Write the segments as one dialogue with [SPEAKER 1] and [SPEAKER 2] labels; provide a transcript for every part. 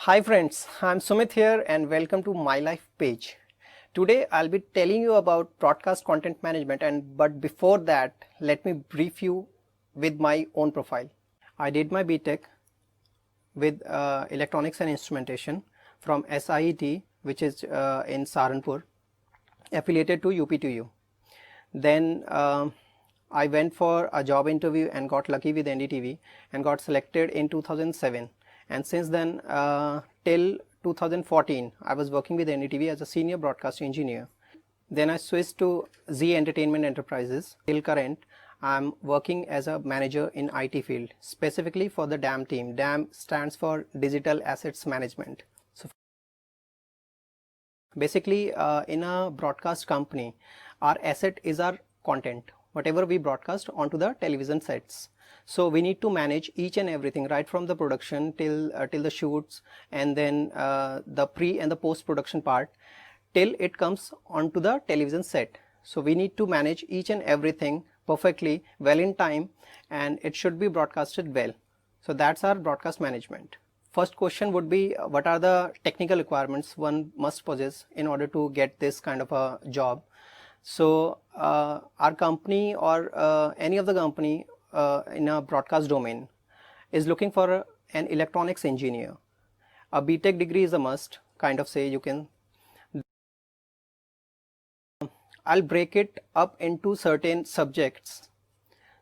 [SPEAKER 1] Hi friends, I'm Sumit here and welcome to My Life page. Today I'll be telling you about broadcast content management, but before that let me brief you with my own profile. I did my BTech with electronics and instrumentation from SIET, which is in Saharanpur, affiliated to UP2U. Then I went for a job interview and got lucky with NDTV and got selected in 2007. And since then till 2014 I was working with NDTV as a senior broadcast engineer. Then I switched to Z Entertainment Enterprises. Till current I'm working as a manager in IT field, specifically for the DAM team. DAM stands for Digital Assets Management. So basically in a broadcast company, our asset is our content, whatever we broadcast onto the television sets. So we need to manage each and everything right from the production till the shoots, and then the pre and the post production part till it comes onto the television set. So we need to manage each and everything perfectly well in time, and it should be broadcasted well. So that's our broadcast management. First question would be, what are the technical requirements one must possess in order to get this kind of a job? So our company or any of the company in a broadcast domain is looking for an electronics engineer. A BTech degree is a must, kind of say you can. I'll break it up into certain subjects.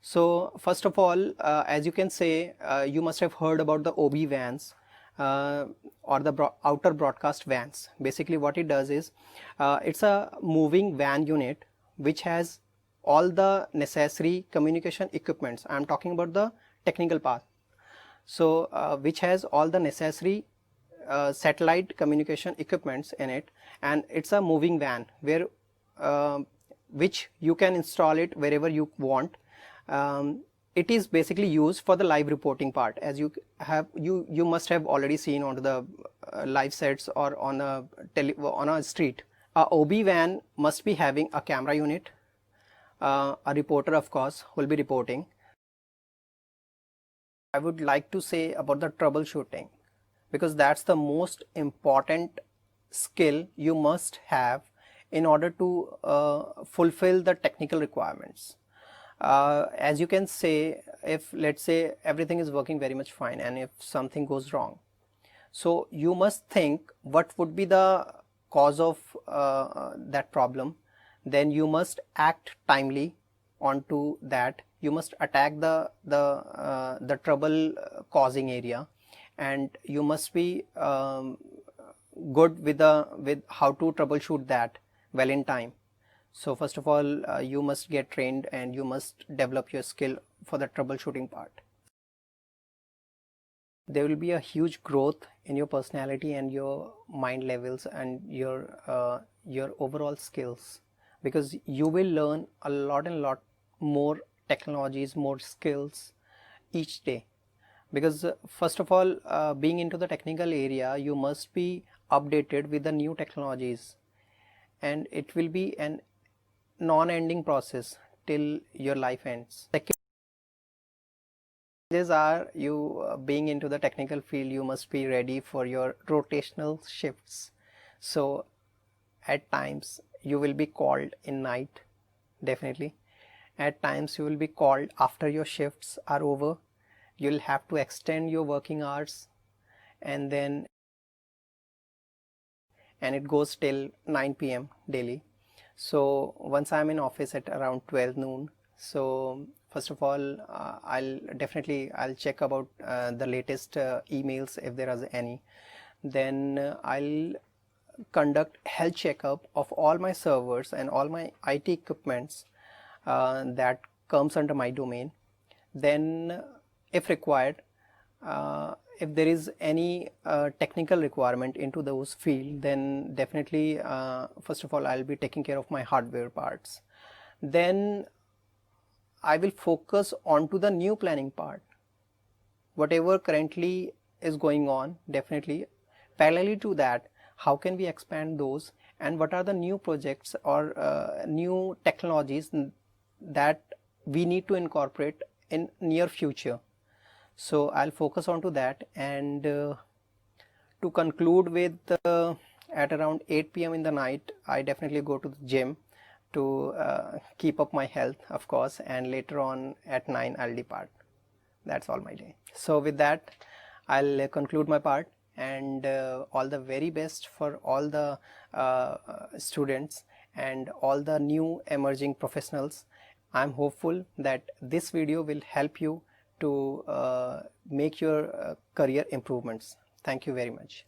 [SPEAKER 1] So first of all, as you can say, you must have heard about the OB vans or the outer broadcast vans. Basically what it does is it's a moving van unit which has all the necessary communication equipments. I'm talking about the technical part. So which has all the necessary satellite communication equipments in it, and it's a moving van where which you can install it wherever you want. It is basically used for the live reporting part, as you must have already seen onto the live sets or on a street. A OB van must be having a camera unit, a reporter of course will be reporting. I would like to say about the troubleshooting, because that's the most important skill you must have in order to fulfill the technical requirements. As you can say, if let's say everything is working very much fine and if something goes wrong, so you must think what would be the cause of that problem. Then you must act timely onto that. You must attack the trouble causing area, and you must be good with how to troubleshoot that well in time. So first of all, you must get trained and you must develop your skill for the troubleshooting part. There will be a huge growth in your personality and your mind levels and your overall skills, because you will learn a lot more technologies, more skills each day. Because first of all, being into the technical area, you must be updated with the new technologies, and it will be an non-ending process till your life ends. Second challenges are, you being into the technical field, you must be ready for your rotational shifts. So at times you will be called in night, definitely. At times you will be called after your shifts are over. You'll have to extend your working hours, and it goes till 9 p.m. daily. So once I'm in office at around 12 noon, so first of all, I'll check about the latest emails if there are any. Then I'll conduct health checkup of all my servers and all my IT equipments that comes under my domain. Then if required, if there is any technical requirement into those field, then definitely first of all I'll be taking care of my hardware parts. Then I will focus onto the new planning part. Whatever currently is going on, definitely parallelly to that, how can we expand those, and what are the new projects or new technologies that we need to incorporate in near future. So I'll focus on to that, and to conclude with, at around 8 p.m. in the night, I definitely go to the gym to keep up my health, of course, and later on at 9 I'll depart. That's all my day. So with that, I'll conclude my part, and all the very best for all the students and all the new emerging professionals. I'm hopeful that this video will help you to make your career improvements. Thank you very much.